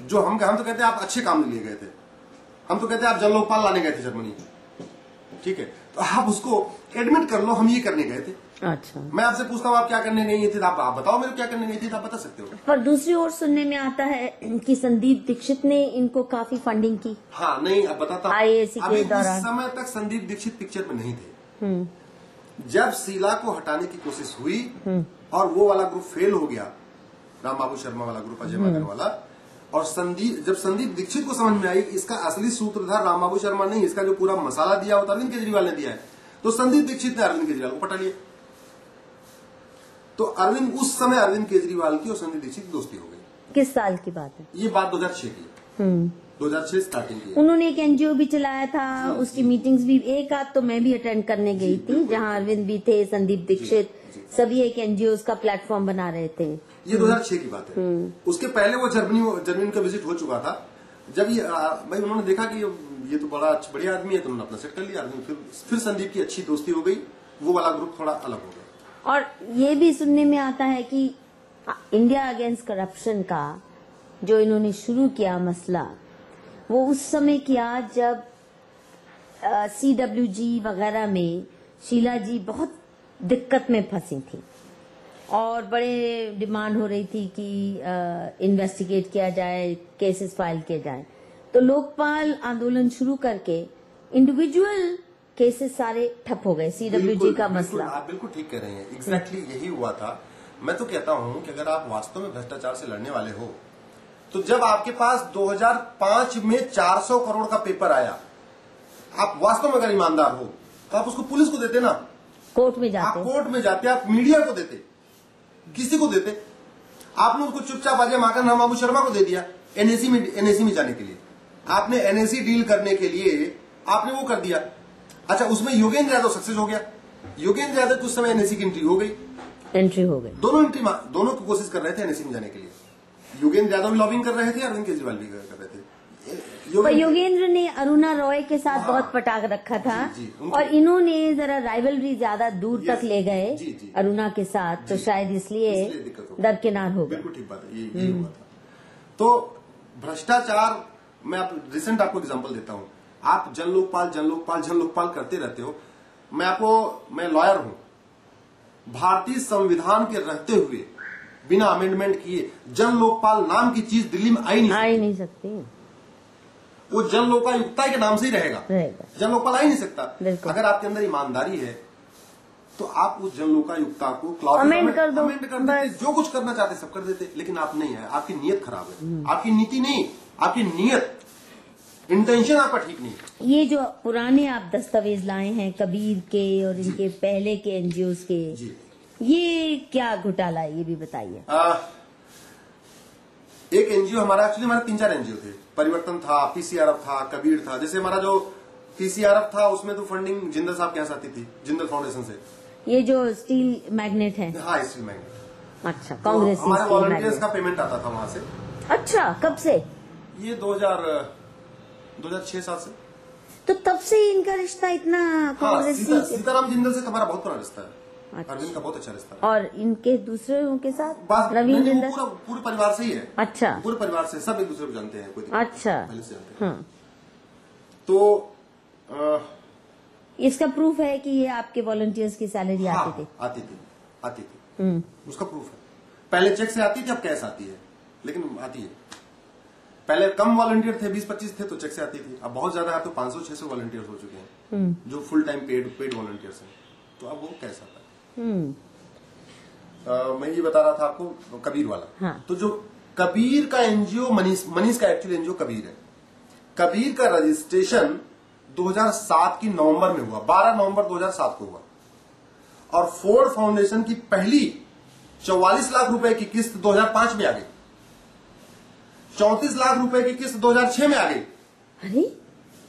जो हम तो कहते हैं आप अच्छे काम के लिए गए थे, हम तो कहते हैं आप जन लोकपाल लाने गए थे जर्मनी, ठीक है, तो आप उसको एडमिट कर लो, हम ये करने गए थे। अच्छा, मैं आपसे पूछता हूँ आप क्या करने गई थी, आप बताओ मेरे क्या करने गई थी, आप बता सकते हो। पर दूसरी ओर सुनने में आता है कि संदीप दीक्षित ने इनको काफी फंडिंग की। हाँ नहीं, अब बताता हूँ। IAC के दौरान उस समय तक संदीप दीक्षित पिक्चर में नहीं थे। जब शीला को हटाने की कोशिश हुई और वो वाला ग्रुप फेल हो गया, राम बाबू शर्मा वाला ग्रुप, अजय माकन वाला, और जब संदीप दीक्षित को समझ में आई इसका असली सूत्रधार राम बाबू शर्मा नहीं, इसका जो पूरा मसाला दिया वो अरविंद केजरीवाल ने दिया है, तो संदीप दीक्षित ने अरविंद केजरीवाल को पटा लिया। तो उस समय अरविंद केजरीवाल की और संदीप दीक्षित की दोस्ती हो गई। किस साल की बात है? ये बात 2006 की है। 2006 स्टार्टिंग की। उन्होंने एक NGO भी चलाया था, उसकी मीटिंग्स भी एक आध तो मैं भी अटेंड करने गई थी, जहां अरविंद भी थे, संदीप दीक्षित, सभी एक NGOs का प्लेटफॉर्म बना रहे थे। ये 2006 की बात है। उसके पहले वो जर्मनी का विजिट हो चुका था। जब ये भाई उन्होंने देखा कि ये तो बड़ा बढ़िया आदमी है, तो उन्होंने अपना सेट कर लिया। फिर संदीप की अच्छी दोस्ती हो गई, वो वाला ग्रुप थोड़ा अलग हो गया। और ये भी सुनने में आता है कि इंडिया अगेंस्ट करप्शन का जो इन्होंने शुरू किया मसला, वो उस समय किया जब CWG वगैरह में शीला जी बहुत दिक्कत में फंसी थी और बड़े डिमांड हो रही थी कि इन्वेस्टिगेट किया जाए, केसेस फाइल किए जाए। तो लोकपाल आंदोलन शुरू करके इंडिविजुअल केसेस सारे ठप हो गए। CWG का मसला। आप बिल्कुल ठीक कह रहे हैं, एग्जैक्टली यही हुआ था। मैं तो कहता हूं कि अगर आप वास्तव में भ्रष्टाचार से लड़ने वाले हो, तो जब आपके पास 2005 में 400 करोड़ का पेपर आया, आप वास्तव में अगर ईमानदार हो तो आप उसको पुलिस को देते ना, कोर्ट में जाते, आप कोर्ट में जाते, आप मीडिया को देते, किसी को देते। आपने उसको चुपचाप अजय माकन, राम बाबू शर्मा को दे दिया NAC में जाने के लिए। आपने NAC डील करने के लिए आपने वो कर दिया। अच्छा, उसमें योगेंद्र यादव सक्सेस हो गया। योगेंद्र यादव कुछ समय NAC की एंट्री हो गई। दोनों की कोशिश कर रहे थे NAC में जाने के लिए। योगेंद्र यादव भी लॉबिंग कर रहे थे, अरविंद केजरीवाल भी कर रहे थे। पर योगेंद्र ने अरुणा रॉय के साथ बहुत पटाख रखा था। और इन्होंने जरा राइवलरी ज्यादा दूर तक ले गए अरुणा के साथ, तो शायद इसलिए दरकिनार हो गए। बिल्कुल ठीक बात है, ये हुआ था। तो भ्रष्टाचार, मैं रिसेंट आपको एग्जांपल देता हूं। आप जन लोकपाल करते रहते हो। मैं लॉयर हूं। भारतीय संविधान के रहते हुए बिना अमेंडमेंट किए जन लोकपाल नाम की चीज दिल्ली में आई नहीं सकती। वो जन लोकायुक्ता के नाम से ही रहेगा। जन लोकपाल आ ही नहीं सकता। अगर आपके अंदर ईमानदारी है तो आप उस जन लोकायुक्ता को क्लॉज अमेंड कर दो, जो कुछ करना चाहते सब कर देते। लेकिन आप नहीं है, आपकी नीयत खराब है। आपकी नीति नहीं, आपकी नीयत, इंटेंशन आपका ठीक नहीं। ये जो पुराने आप दस्तावेज लाए हैं कबीर के और इनके पहले के NGOs के, ये क्या घोटाला है, ये भी बताइए। एक NGO हमारा 3-4 NGO थे। परिवर्तन था, PCRF था, कबीर था। जैसे हमारा जो PCRF था उसमें तो फंडिंग जिंदल साहब के यहाँ से आती थी, जिंदल फाउंडेशन से। ये जो स्टील मैग्नेट है? हाँ, स्टील मैग्नेट। अच्छा, कांग्रेस। हमारे वॉलंटियर्स का पेमेंट आता था वहां से। अच्छा, कब से? ये 2006-7 से। तो तब से इनका रिश्ता इतना कांग्रेस? सीताराम जिंदल से हमारा बहुत पुराना रिश्ता है। अच्छा। अरविंद का बहुत अच्छा रिश्ता है। और इनके दूसरे के साथ रविंद्र जिंदल पूरे परिवार से ही है। अच्छा, पूरे परिवार से सब एक दूसरे को जानते हैं। कोई अच्छा, पहले से जानते हैं। हाँ। तो इसका प्रूफ है कि ये आपके वॉलंटियर्स की सैलरी आती थी? आती थी। उसका प्रूफ है। पहले चेक से आती थी, अब कैश आती है, लेकिन आती है। पहले कम वॉलंटियर थे, 20-25 थे, तो चेक से आती थी। अब बहुत ज्यादा है, तो 500-600 वॉलंटियर्स हो चुके हैं जो फुल टाइम पेड वॉलंटियर्स हैं। तो अब वो कैसा आता है। मैं ये बता रहा था आपको कबीर वाला। हाँ। तो जो कबीर का NGO, मनीष का एक्चुअली NGO कबीर है। कबीर का रजिस्ट्रेशन 2007 की नवंबर में हुआ, 12 नवंबर 2007 को हुआ। और फोर्ड फाउंडेशन की पहली 44 लाख रुपए की किस्त 2005 में आ गई। 34 लाख रुपए की किस्त 2006 में आ गई। अरे,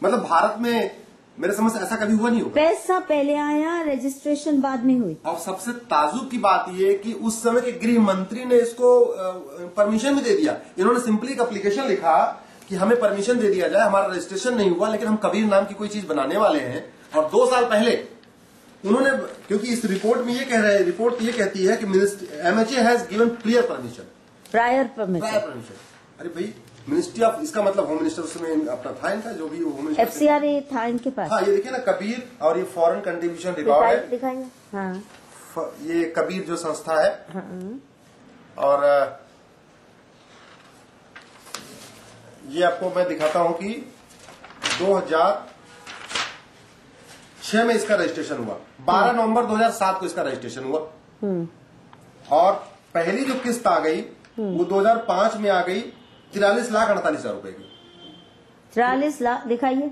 मतलब भारत में मेरे समझ से ऐसा कभी हुआ नहीं होगा। पैसा पहले आया, रजिस्ट्रेशन बाद में हुई। और सबसे ताजुब की बात यह कि उस समय के गृह मंत्री ने इसको परमिशन भी दे दिया। इन्होंने सिंपली एक एप्लीकेशन लिखा कि हमें परमिशन दे दिया जाए, हमारा रजिस्ट्रेशन नहीं हुआ, लेकिन हम कबीर नाम की कोई चीज बनाने वाले हैं। और 2 साल पहले उन्होंने, क्योंकि इस रिपोर्ट में ये कह रहे हैं, रिपोर्ट ये कहती है कि MHA has given prior permission. अरे भाई मिनिस्ट्री ऑफ, इसका मतलब होम मिनिस्टर उसमें अपना था इनका जो भी होम मिनिस्टर FCRA था इनके पास। हाँ, ये देखिए ना कबीर, और ये फॉरेन कंट्रीब्यूशन रिकॉर्ड है, दिखाइए। हाँ, ये कबीर जो संस्था है। हाँ। और ये आपको मैं दिखाता हूं कि 2006 में इसका रजिस्ट्रेशन हुआ, 12 नवंबर 2007 को इसका रजिस्ट्रेशन हुआ। और पहली जो किस्त आ गई वो 2005 में आ गई 43,48,000 रुपए की। 43 लाख दिखाइए।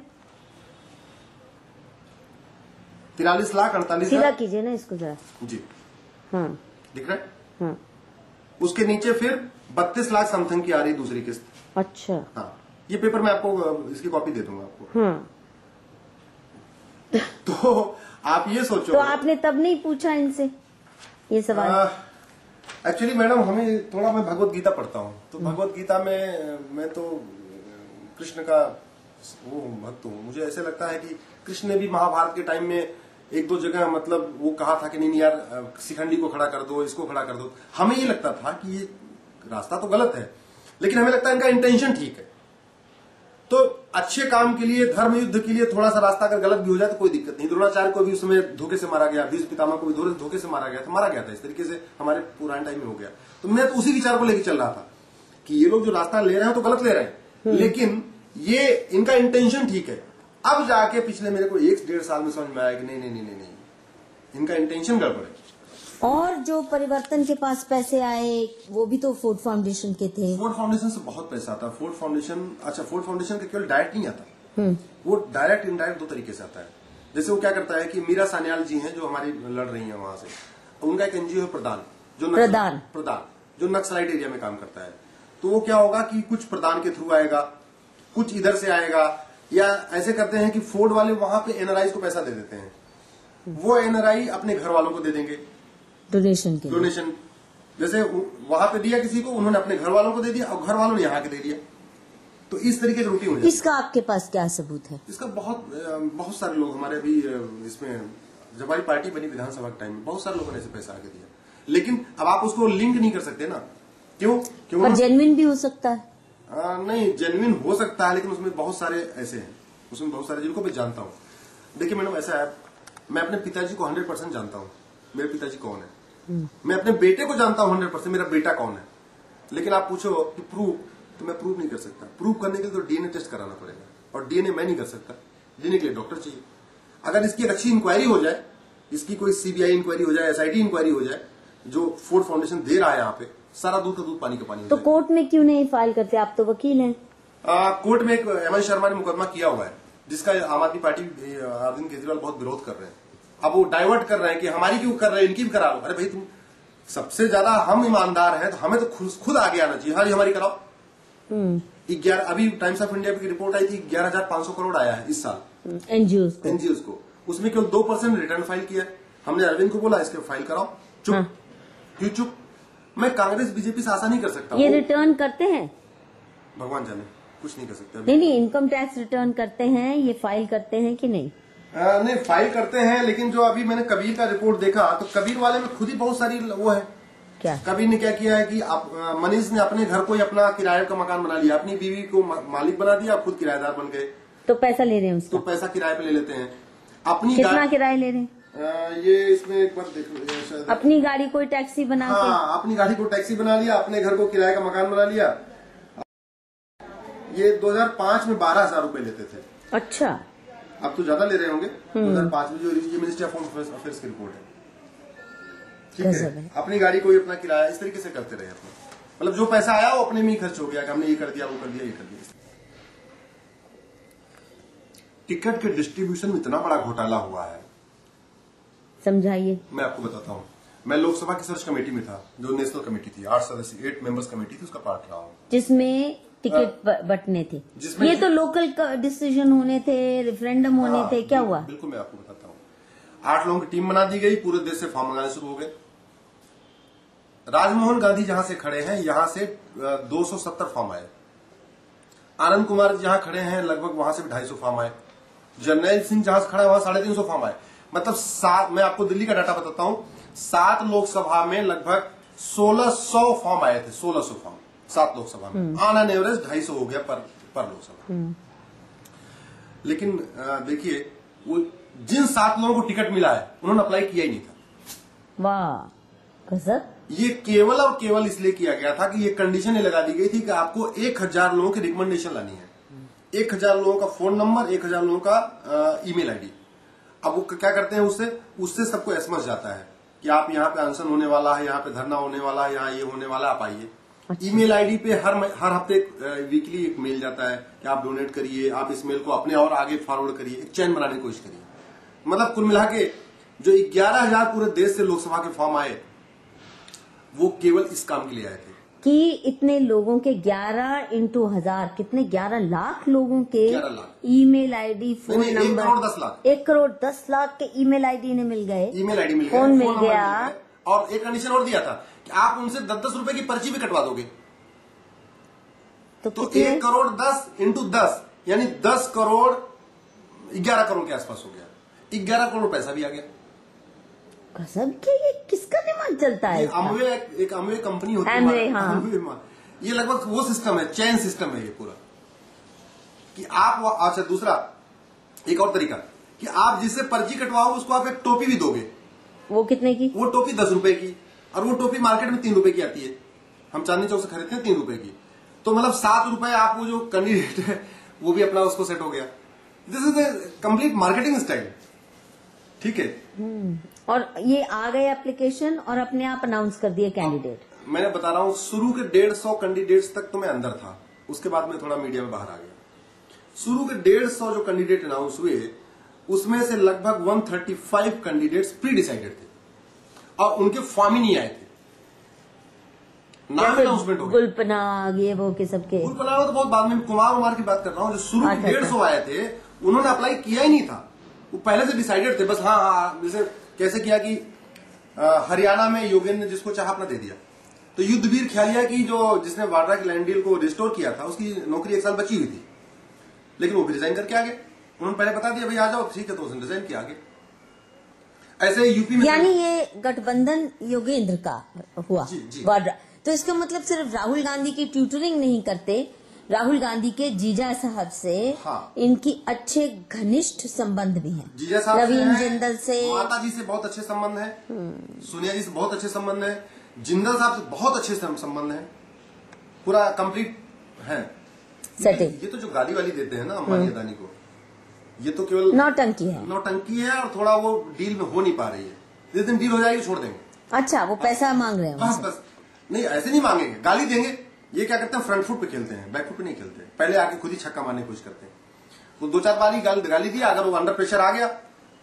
43,48,000 सीधा कीजिए ना इसको जरा। जी। हाँ, दिख रहा है? हाँ। उसके नीचे फिर 32 लाख समथिंग की आ रही दूसरी किस्त। अच्छा। हाँ, ये पेपर मैं आपको इसकी कॉपी दे दूंगा आपको। हाँ। तो आप ये सोचो, तो आपने तब नहीं पूछा इनसे ये सवाल? एक्चुअली मैडम हमें थोड़ा, मैं भगवत गीता पढ़ता हूँ, तो भगवत गीता में मैं तो कृष्ण का वो भक्त हूँ। मुझे ऐसे लगता है कि कृष्ण ने भी महाभारत के टाइम में एक दो जगह मतलब वो कहा था कि नहीं यार शिखंडी को खड़ा कर दो, इसको खड़ा कर दो। हमें ये लगता था कि ये रास्ता तो गलत है, लेकिन हमें लगता है इनका इंटेंशन ठीक है। तो अच्छे काम के लिए, धर्म युद्ध के लिए थोड़ा सा रास्ता अगर गलत भी हो जाए तो कोई दिक्कत नहीं। द्रोणाचार्य को भी उस समय धोखे से मारा गया, भीष्म पितामह को भी धोखे से मारा गया था। इस तरीके से हमारे पुराने टाइम में हो गया। तो मैं तो उसी विचार को लेकर चल रहा था कि ये लोग जो रास्ता ले रहे हैं तो गलत ले रहे हैं, लेकिन ये इनका इंटेंशन ठीक है। अब जाके पिछले मेरे को 1-1.5 साल में समझ में आया कि नहीं, इनका इंटेंशन गड़बड़ है। और जो परिवर्तन के पास पैसे आए वो भी तो फोर्ड फाउंडेशन के थे। फोर्ड फाउंडेशन से बहुत पैसा आता है। फोर्ड फाउंडेशन का केवल डायरेक्ट नहीं आता, वो डायरेक्ट इनडायरेक्ट दो तरीके से आता है। जैसे वो क्या करता है कि मीरा सान्याल जी हैं जो हमारी लड़ रही हैं वहां से, उनका एक एनजीओ है प्रदान, जो नक्सलाइट एरिया में काम करता है। तो वो क्या होगा कि कुछ प्रदान के थ्रू आएगा, कुछ इधर से आएगा, या ऐसे करते हैं कि फोर्ड वाले वहां पे एनआरआई को पैसा दे देते हैं, वो एनआरआई अपने घर वालों को दे देंगे डोनेशन। जैसे वहां पे दिया किसी को, उन्होंने अपने घर वालों को दे दिया और घर वालों ने यहाँ के दे दिया। तो इस तरीके की रूटीन हो जाती है। इसका आपके पास क्या सबूत है? इसका बहुत सारे लोग हमारे अभी इसमें, जब हमारी पार्टी बनी विधानसभा के टाइम में, बहुत सारे लोगों ने ऐसे पैसा आके दिया। लेकिन अब आप उसको लिंक नहीं कर सकते ना, क्यों? पर जेन्युइन भी हो सकता है। नहीं, जेन्युइन हो सकता है, लेकिन उसमें बहुत सारे ऐसे हैं, उसमें बहुत सारे जिनको मैं जानता हूँ। देखिए मैडम, ऐसा है, मैं अपने पिताजी को 100% जानता हूँ, मेरे पिताजी कौन है। मैं अपने बेटे को जानता हूँ 100%, मेरा बेटा कौन है। लेकिन आप पूछो कि प्रूफ, तो मैं प्रूफ नहीं कर सकता। प्रूफ करने के लिए तो डीएनए टेस्ट कराना पड़ेगा, और डीएनए मैं नहीं कर सकता। डीएनए के लिए डॉक्टर चाहिए। अगर इसकी अच्छी इंक्वायरी हो जाए, इसकी कोई सीबीआई इंक्वायरी हो जाए, एसआईटी इंक्वायरी हो जाए, जो फोर्ड फाउंडेशन दे रहा है यहाँ पे, सारा दूध का दूध पानी का पानी। तो कोर्ट में क्यों नहीं फाइल करते? आप तो वकील हैं। कोर्ट में एक एमएन शर्मा ने मुकदमा किया हुआ है, जिसका आम आदमी पार्टी अरविंद केजरीवाल बहुत विरोध कर रहे हैं। अब वो डाइवर्ट कर रहे हैं कि हमारी क्यों कर रहे हैं, इनकी भी करा लो। अरे भाई, तुम सबसे ज्यादा हम ईमानदार हैं, तो हमें तो खुद आगे आना चाहिए। हाँ जी, हमारी कराओ। 11, अभी टाइम्स ऑफ इंडिया की रिपोर्ट आई थी, 11,500 करोड़ आया है इस साल एनजीओ को। उसमें केवल 2% रिटर्न फाइल किया। हमने अरविंद को बोला इसके फाइल कराओ, चुप। क्यों चुप? मैं कांग्रेस बीजेपी से आशा नहीं कर सकता। ये रिटर्न करते हैं? भगवान जाने, कुछ नहीं कर सकते। नहीं, इनकम टैक्स रिटर्न करते हैं, ये फाइल करते हैं कि नहीं? नहीं, फाइल करते हैं, लेकिन जो अभी मैंने कबीर का रिपोर्ट देखा, तो कबीर वाले में खुद ही बहुत सारी वो है। क्या? कबीर ने क्या किया है कि मनीष ने अपने घर को ही अपना किराए का मकान बना लिया, अपनी बीवी को मालिक बना दिया, खुद किराएदार बन गए। तो पैसा ले रहे हैं उसका? तो पैसा किराए पे ले लेते हैं। अपनी कितना किराया ले रहे हैं? ये इसमें एक बार देख लो, अपनी गाड़ी को टैक्सी बना के। हाँ, अपनी गाड़ी को टैक्सी बना लिया, अपने घर को किराए का मकान बना लिया। ये 2005 में 12,000 रुपए लेते थे। अच्छा, अब तो ज्यादा ले रहे होंगे। 2005 में जो मिनिस्ट्री ऑफ होम अफेयर्स की रिपोर्ट है, ठीक है। अपनी गाड़ी को ही अपना किराया इस तरीके से करते रहे अपना, मतलब जो पैसा आया वो अपने में ही खर्च हो गया कि हमने ये कर दिया, वो कर दिया, ये कर दिया। टिकट के डिस्ट्रीब्यूशन में इतना बड़ा घोटाला हुआ है, समझाइए। मैं आपको बताता हूँ। मैं लोकसभा की सर्च कमेटी में था, जो नेशनल कमेटी थी, 8 सदस्य 8 मेंबर्स कमेटी थी, उसका पार्ट रहा हूँ, जिसमें टिकट बंटने थे। ये तो लोकल डिसीजन होने थे, रेफरेंडम होने थे, क्या हुआ? बिल्कुल, मैं आपको बताता हूँ। 8 लोगों की टीम बना दी गई, पूरे देश से फॉर्म मंगाने शुरू हो गए। राजमोहन गांधी जहां से खड़े हैं, यहां से 270 फॉर्म आए। आनंद कुमार जहां खड़े हैं, लगभग वहां से 250 फॉर्म आए। जर्नैल सिंह जहां से खड़ा है, वहां 350 फॉर्म आए। मतलब मैं आपको दिल्ली का डाटा बताता हूं, 7 लोकसभा में लगभग 1600 फॉर्म आए थे, 1600 फॉर्म। 7 लोकसभा में, ऑन एन एवरेज 250 हो गया पर लोकसभा। लेकिन देखिए, वो जिन 7 लोगों को टिकट मिला है उन्होंने अप्लाई किया ही नहीं था। वाह, गजब। ये केवल और केवल इसलिए किया गया था कि ये कंडीशन लगा दी गई थी कि आपको 1000 लोगों की रिकमेंडेशन लानी है, 1000 लोगों का फोन नंबर, 1000 लोगों का ईमेल आईडी। अब वो क्या करते हैं, उससे सबको एसएमएस जाता है कि आप यहाँ पे अनशन होने वाला है, यहाँ पे धरना होने वाला है, यहाँ ये होने वाला है, आप आइए। अच्छा। ईमेल आईडी पे हर हफ्ते वीकली एक मेल जाता है कि आप डोनेट करिए, आप इस मेल को अपने और आगे फॉरवर्ड करिए, एक चैन बनाने की कोशिश करिए। मतलब कुल मिला के जो 11,000 पूरे देश से लोकसभा के फॉर्म आए, वो केवल इस काम के लिए आए थे कि इतने लोगों के 11 into 1000 कितने 11 लाख लोगों के 11 लाख। ईमेल आईडी, फोन नहीं, नंबर, 1 करोड़ 10 लाख, 1 करोड़ 10 लाख के ईमेल आईडी ने मिल गए, ईमेल आईडी मिल गया, फोन मिल नंबर गया। और एक कंडीशन और दिया था कि आप उनसे 10-10 रुपए की पर्ची भी कटवा दोगे। तो 1 करोड़ 10 into 10 यानी 10 करोड़ 11 करोड़ के आसपास हो गया, 11 करोड़ पैसा भी आ गया। कसम के ये किसका दिमाग चलता है? एक अमवे कंपनी होती है, अमवे, हाँ। ये लगभग वो सिस्टम है, चैन सिस्टम है ये पूरा, कि आप अच्छा, दूसरा एक और तरीका कि आप जिससे पर्ची कटवाओ उसको आप एक टोपी भी दोगे। वो कितने की? वो टोपी 10 रुपए की, और वो टोपी मार्केट में 3 रुपए की आती है, हम चांदनी चौक से खरीदते हैं 3 रुपए की। तो मतलब 7 रुपए आप वो जो कैंडिडेट है वो भी अपना उसको सेट हो गया। This is a complete marketing style, ठीक है। और ये आ गए एप्लीकेशन और अपने आप अनाउंस कर दिए कैंडिडेट। मैंने बता रहा हूँ, शुरू के 150 कैंडिडेट्स तक तो मैं अंदर था, उसके बाद में थोड़ा मीडिया में बाहर आ गया। शुरू के 150 जो कैंडिडेट अनाउंस हुए, उसमें से लगभग 135 कैंडिडेट्स प्री डिसाइडेड थे और उनके फॉर्म ही नहीं आए थे, नाम अनाउंसमेंट हो गया। गुलपनाग ये वो के सबके, गुलपनाग तो बहुत बाद में, कुमार की बात कर रहा हूँ। जो शुरू के 150 आए थे उन्होंने अप्लाई किया ही नहीं था, वो पहले से डिसाइडेड थे। बस हाँ, जैसे कैसे किया कि हरियाणा में योगेंद्र ने जिसको चाहा अपना दे दिया, तो युद्धवीर ख्यालिया की जो जिसने वाड्रा की लैंड डील को रिस्टोर किया था, उसकी नौकरी 1 साल बची हुई थी, लेकिन वो भी रिजाइन करके आ गए। उन्होंने पहले बता दिया भाई आ जाओ, ठीक है, तो उसने रिजाइन किया आगे। ऐसे यूपी में, यानी ये गठबंधन योगेंद्र का हुआ जी। वाड्रा। तो इसका मतलब सिर्फ राहुल गांधी की ट्यूटरिंग नहीं करते, राहुल गांधी के जीजा साहब से हाँ। इनकी अच्छे घनिष्ठ संबंध भी हैं। जीजा साहब रवीन जिंदल से, माता जी से बहुत अच्छे संबंध है, सोनिया जी से बहुत अच्छे संबंध है, जिंदल साहब से बहुत अच्छे संबंध है, पूरा कंप्लीट है सेटिंग। ये तो जो गाली वाली देते हैं ना अंबानी अदानी को, ये तो केवल नौटंकी है और थोड़ा वो डील में हो नहीं पा रही है। जिस दिन डील हो जाएगी छोड़ देंगे। अच्छा, वो पैसा मांग रहे हैं बस नहीं, ऐसे नहीं मांगेंगे, गाली देंगे। ये क्या करते हैं, फ्रंट फुट पे खेलते हैं, बैक फुट पे नहीं खेलते। पहले आके खुद ही छक्का मारने की कोशिश करते हैं। तो 2-4 बार गाली दिया, अगर वो अंडर प्रेशर आ गया,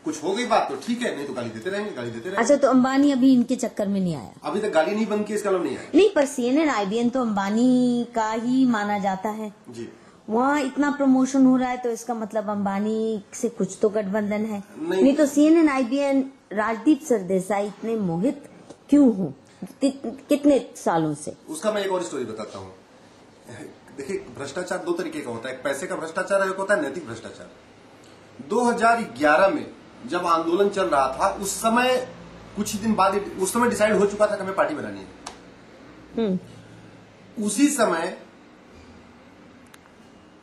कुछ हो गई बात तो ठीक है, नहीं तो गाली देते रहेंगे। अच्छा, तो अंबानी अभी इनके चक्कर में नहीं आया? अभी तक गाली नहीं बंद की, इसका मतलब नहीं आया। नहीं, पर CNN IBN तो अंबानी का ही माना जाता है जी। वहाँ इतना प्रमोशन हो रहा है, तो इसका मतलब अंबानी से कुछ तो गठबंधन है। नहीं तो CNN IBN राजदीप सरदेसाई इतने मोहित क्यों हो कितने सालों से? उसका मैं एक और स्टोरी बताता हूँ। देखिए, भ्रष्टाचार 2 तरीके का होता है, एक पैसे का भ्रष्टाचार, एक होता है नैतिक भ्रष्टाचार। 2011 में जब आंदोलन चल रहा था, उस समय कुछ ही दिन बाद उस समय डिसाइड हो चुका था कि हमें पार्टी बनानी है। उसी समय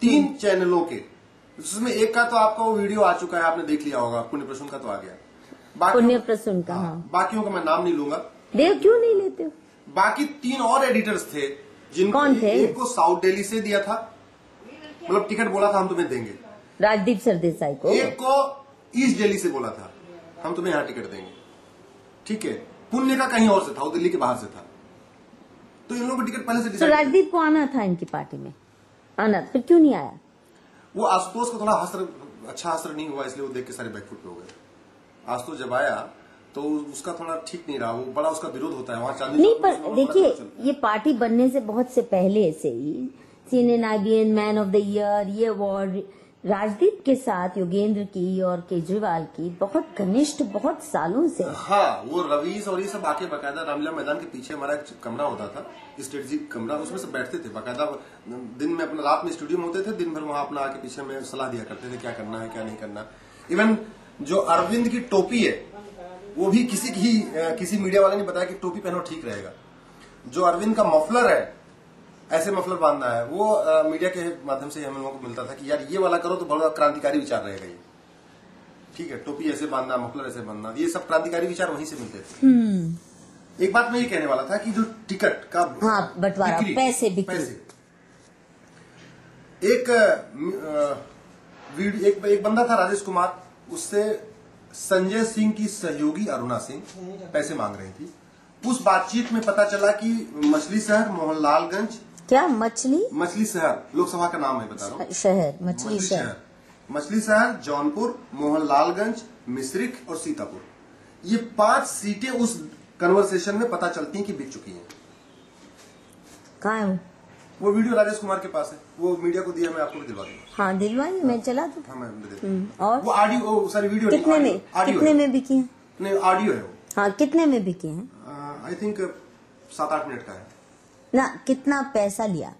3 चैनलों के, उसमें एक का तो आपका वो वीडियो आ चुका है, आपने देख लिया होगा, पुण्य प्रसून का तो आ गया, पुण्य प्रसून का। हाँ। बाकियों का मैं नाम नहीं लूंगा। देव क्यों नहीं लेते हो? बाकी 3 और एडिटर्स थे जिनको, कौन थे? एक को साउथ दिल्ली से दिया था, मतलब टिकट बोला था हम तुम्हें देंगे, राजदीप सरदेसाई को। एक को ईस्ट दिल्ली से बोला था हम तुम्हें यहाँ टिकट देंगे, ठीक है। पुण्य का कहीं और से था, वो दिल्ली के बाहर से था। तो इन लोगों को टिकट पहले से तो डिसाइड, राजदीप को आना था इनकी पार्टी में, आना, फिर क्यों नहीं आया? वो आशुतोष का थोड़ा अच्छा असर नहीं हुआ, इसलिए वो देख के सारे बैकफुट पे हो गए। आशुतोष जब आया तो उसका थोड़ा ठीक नहीं रहा, वो बड़ा उसका विरोध होता है वहाँ चांदनी नहीं, चौक पर में देखिए, बड़ा ये पार्टी बनने से बहुत से पहले से ही CNN IBN man of the year, ये अवार्ड राजदीप के साथ योगेंद्र की और केजरीवाल की बहुत घनिष्ठ, बहुत सालों से। हाँ, वो रवीश और ये सब आके बाकायदा रामलीला मैदान के पीछे हमारा एक कमरा होता था, स्ट्रेटेजिक कमरा, उसमें सब बैठते थे बाकायदा। दिन में अपना, रात में स्टूडियो में होते थे, दिन भर वहां अपना आके पीछे में सलाह दिया करते थे क्या करना है क्या नहीं करना। इवन जो अरविंद की टोपी है, वो भी किसी मीडिया वाले ने बताया कि टोपी पहनो ठीक रहेगा। जो अरविंद का मफलर है, ऐसे मफलर बांधना है, वो मीडिया के माध्यम से हम लोगों को मिलता था कि यार ये वाला करो तो बड़ा क्रांतिकारी विचार रहेगा ये, ठीक है, टोपी ऐसे बांधना, मफलर ऐसे बांधना, ये सब क्रांतिकारी विचार वहीं से मिलते थे। एक बात मैं ये कहने वाला था कि जो टिकट का बंटवारा, पैसे एक बंदा था राजेश कुमार, उससे संजय सिंह की सहयोगी अरुणा सिंह पैसे मांग रही थी। उस बातचीत में पता चला कि मछली शहर, मोहनलालगंज, क्या मछली शहर लोकसभा का नाम है, बता रहा हूँ, शहर मछली शहर, जौनपुर, मोहनलालगंज, मिश्रिख और सीतापुर, ये 5 सीटें उस कन्वर्सेशन में पता चलती हैं कि बिक चुकी हैं। कहाँ है वो वीडियो राजेश कुमार के पास है, वो मीडिया को दिया, मैं आपको दिलवा दूंगा। हाँ दिलवाइए, मैं चला दूँ। हाँ मैं दे दूंगा। और वो ऑडियो, सॉरी वीडियो कितने में बिकी है? नहीं, ऑडियो है वो। हाँ, कितने में बिकी है? आई थिंक 7-8 मिनट का है ना। कितना पैसा लिया?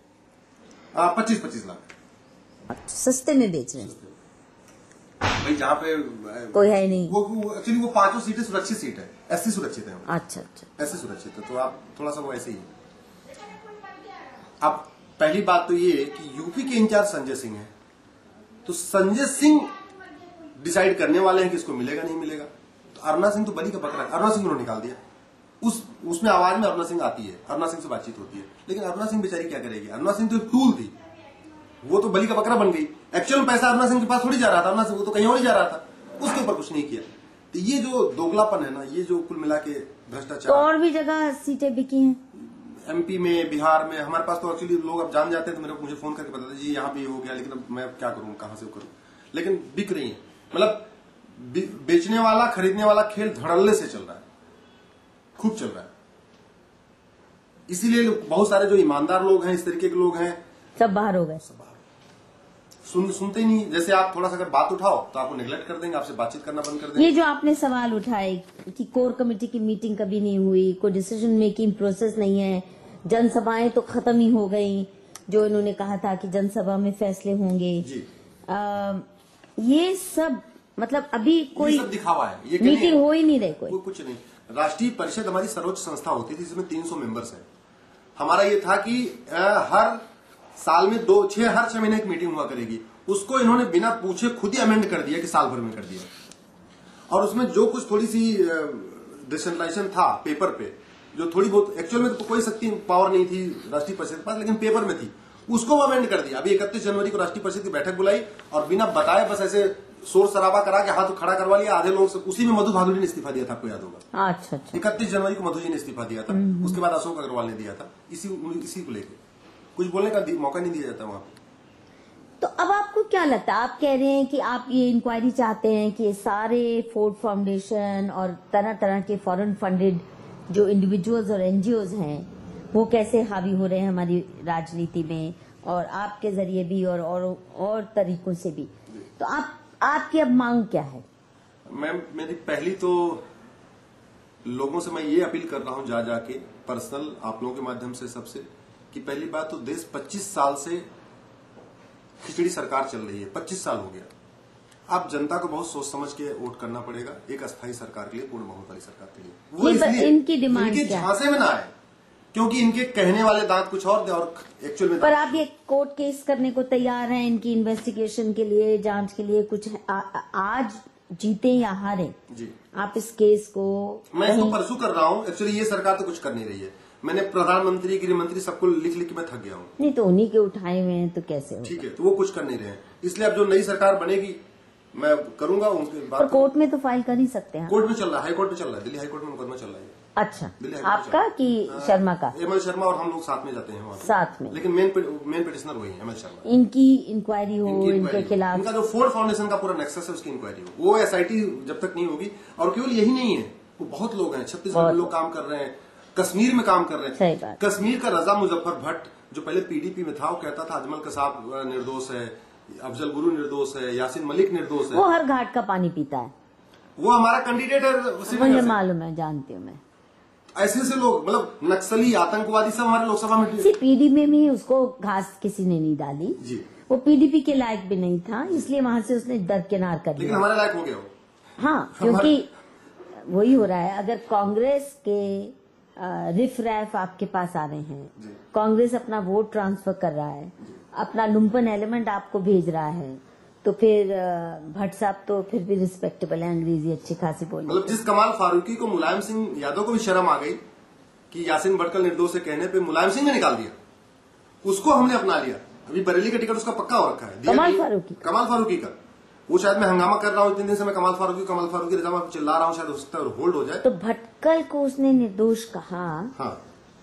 25 लाख। सस्ते में बेच रहे हैं भाई, जहाँ पे कोई है नहीं। वो एक्चुअली वो 5 सीटें सुरक्षित सीट है, ऐसी सुरक्षित है। अच्छा, ऐसे सुरक्षित है, तो आप थोड़ा सा वो ऐसे ही। अब पहली बात तो ये कि यूपी के इंचार्ज संजय सिंह है, तो संजय सिंह डिसाइड करने वाले हैं कि इसको मिलेगा नहीं मिलेगा। तो अरुणा सिंह तो बलि का बकरा है, अरुणा सिंह उन्होंने निकाल दिया। उसमें आवाज में अरुणा सिंह आती है, अरुणा सिंह से बातचीत होती है, लेकिन अरुणा सिंह बेचारी क्या करेगी? अरुणा सिंह तो एक टूल थी, वो तो बलि का बकरा बन गई। एक्चुअल में पैसा अरुणा सिंह के पास थोड़ी जा रहा था, अरुणा सिंह वो तो कहीं और ही जा रहा था, उसके ऊपर कुछ नहीं किया। तो ये जो दोगलापन है ना, ये जो कुल मिला के भ्रष्टाचार। तो और भी जगह सीटें बिकी हैं, एमपी में, बिहार में। हमारे पास तो एक्चुअली लोग अब जान जाते हैं, तो मुझे फोन करके बताते जी यहाँ भी हो गया, लेकिन अब मैं क्या करूं, कहां से करूं। लेकिन बिक रही है, मतलब बेचने वाला खरीदने वाला खेल धड़ल्ले से चल रहा है, खूब चल रहा है। इसीलिए बहुत सारे जो ईमानदार लोग हैं, इस तरीके के लोग हैं, सब बाहर हो गए। सुनते ही नहीं। जैसे आप थोड़ा सा अगर बात उठाओ तो आपको नेग्लेक्ट कर देंगे, आपसे बातचीत करना बंद कर देंगे। ये जो आपने सवाल उठाए कि कोर कमेटी की मीटिंग कभी नहीं हुई, कोई डिसीजन मेकिंग प्रोसेस नहीं है, जनसभाएं तो खत्म ही हो गई, जो इन्होंने कहा था कि जनसभा में फैसले होंगे, ये सब मतलब अभी कोई सब दिखावा है, ये मीटिंग हो ही नहीं रही, कोई कुछ नहीं। राष्ट्रीय परिषद हमारी सर्वोच्च संस्था होती थी, जिसमें 300 मेंबर्स है। हमारा ये था कि हर साल में हर 6 महीने एक मीटिंग हुआ करेगी। उसको इन्होंने बिना पूछे खुद ही अमेंड कर दिया कि साल भर में कर दिया। और उसमें जो कुछ थोड़ी सी डिसेंट्रलाइजेशन था पेपर पे, जो थोड़ी बहुत, एक्चुअल में तो कोई शक्ति पावर नहीं थी राष्ट्रीय परिषद के पास, लेकिन पेपर में थी, उसको वो अमेंड कर दिया। अभी 31 जनवरी को राष्ट्रीय परिषद की बैठक बुलाई और बिना बताए बस ऐसे शोर शराबा करा के हाथ खड़ा करवा लिया आधे लोग से। उसी में मधु भादुड़ी ने इस्तीफा दिया था, आपको याद होगा। अच्छा। 31 जनवरी को मधु जी ने इस्तीफा दिया था, उसके बाद अशोक अग्रवाल ने दिया था। इसी को लेकर कुछ बोलने का मौका नहीं दिया जाता वहां पे। तो अब आपको क्या लगता है? आप कह रहे हैं कि आप ये इंक्वायरी चाहते हैं कि सारे फोर्ड फाउंडेशन और तरह तरह के फॉरेन फंडेड जो इंडिविजुअल्स और एनजीओज हैं, वो कैसे हावी हो रहे हैं हमारी राजनीति में, और आपके जरिए भी और तरीकों से भी। तो आपकी अब मांग क्या है? मेरी पहली तो लोगों से मैं ये अपील कर रहा हूं जा जाके पर्सनल, आप लोगों के माध्यम से सबसे, कि पहली बात तो देश 25 साल से खिचड़ी सरकार चल रही है, 25 साल हो गया। अब जनता को बहुत सोच समझ के वोट करना पड़ेगा एक अस्थायी सरकार के लिए, पूर्ण बहुमत सरकार के लिए। वो इसलिए इनकी डिमांड इनके झांसे में ना आए, क्योंकि इनके कहने वाले दांत कुछ और थे और एक्चुअल में। पर आप ये कोर्ट केस करने को तैयार हैं इनकी इन्वेस्टिगेशन के लिए, जांच के लिए? कुछ आज जीते या हारे जी, आप इस केस को? मैं इसको परसू कर रहा हूँ। एक्चुअली ये सरकार तो कुछ कर नहीं रही है। मैंने प्रधानमंत्री, गृह मंत्री सबको लिख लिख के मैं थक गया हूँ। नहीं तो उन्हीं के उठाए हुए हैं, तो कैसे होगा? ठीक है, तो वो कुछ कर नहीं रहे हैं। इसलिए अब जो नई सरकार बनेगी मैं करूंगा उनके बाद। पर कोर्ट में तो फाइल कर ही सकते हैं। कोर्ट में चल रहा है, हाई कोर्ट में चल रहा है, दिल्ली हाई कोर्ट में मुकदमा चल रहा है। अच्छा, आपका कि शर्मा का? एमएल शर्मा और हम लोग साथ में जाते हैं वहाँ साथ में, लेकिन मेन पिटिशनर वही है, एमएल शर्मा। इनकी इंक्वायरी हो, इनके खिलाफ इनका जो फोर्ड फाउंडेशन का पूरा नेक्सस है उसकी इंक्वायरी हो। वो एसआईटी जब तक नहीं होगी, और केवल यही नहीं है, वो बहुत लोग हैं, छत्तीसगढ़ में लोग काम कर रहे हैं, कश्मीर में काम कर रहे हैं। सही बात। कश्मीर का रजा मुजफ्फर भट्ट जो पहले पीडीपी में था, वो कहता था अजमल कसाब निर्दोष है, अफजल गुरु निर्दोष है, यासीन मलिक निर्दोष है। वो हर घाट का पानी पीता है। वो हमारा कैंडिडेट है, मुझे मालूम है, जानती हूँ मैं। ऐसे लोग, मतलब नक्सली, आतंकवादी सब हमारे लोकसभा में। पीडीपी में भी उसको घास किसी ने नहीं डाली जी, वो पीडीपी के लायक भी नहीं था, इसलिए वहां से उसने दरकिनार कर दिया। लेकिन हमारे लायक हो गया वो। हाँ, क्योंकि वही हो रहा है। अगर कांग्रेस के रिफ रैफ आपके पास आ रहे हैं, जी। कांग्रेस अपना वोट ट्रांसफर कर रहा है, अपना लुम्पन एलिमेंट आपको भेज रहा है, तो फिर भट्ट साहब तो फिर भी रिस्पेक्टेबल है, अंग्रेजी अच्छी खासी बोली। मतलब जिस कमाल फारूकी को मुलायम सिंह यादव को भी शर्म आ गई कि यासीन भटकल निर्दोष से कहने पे मुलायम सिंह ने निकाल दिया, उसको हमने अपना लिया। अभी बरेली का टिकट उसका पक्का हो रखा है, कमाल फारूकी का। वो शायद मैं हंगामा कर रहा हूँ 3 दिन से, मैं कमाल फारूकी रजा में चिल्ला रहा हूँ, शायद हो सकता है होल्ड हो जाए। तो भटकल को उसने निर्दोष कहा, हाँ,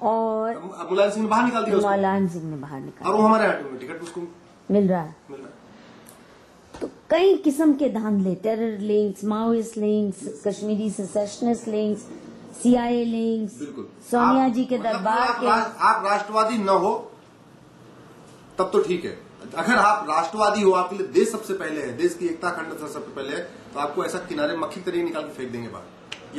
और मुलायम सिंह ने बाहर निकाल दिया, मुलायम सिंह ने बाहर निकाला, और वो हमारे टिकट उसको मिल रहा है। तो कई किस्म के धांधले, terror links, Maoist links, Kashmiri secessionist links, CIA links, Sonia ji के दरबार के। आप राष्ट्रवादी न हो तब तो ठीक है, अगर आप राष्ट्रवादी हो, आपके लिए देश सबसे पहले है, देश की एकता अखंडता सबसे पहले है, तो आपको ऐसा किनारे मक्खी तरह निकाल के फेंक देंगे बाहर।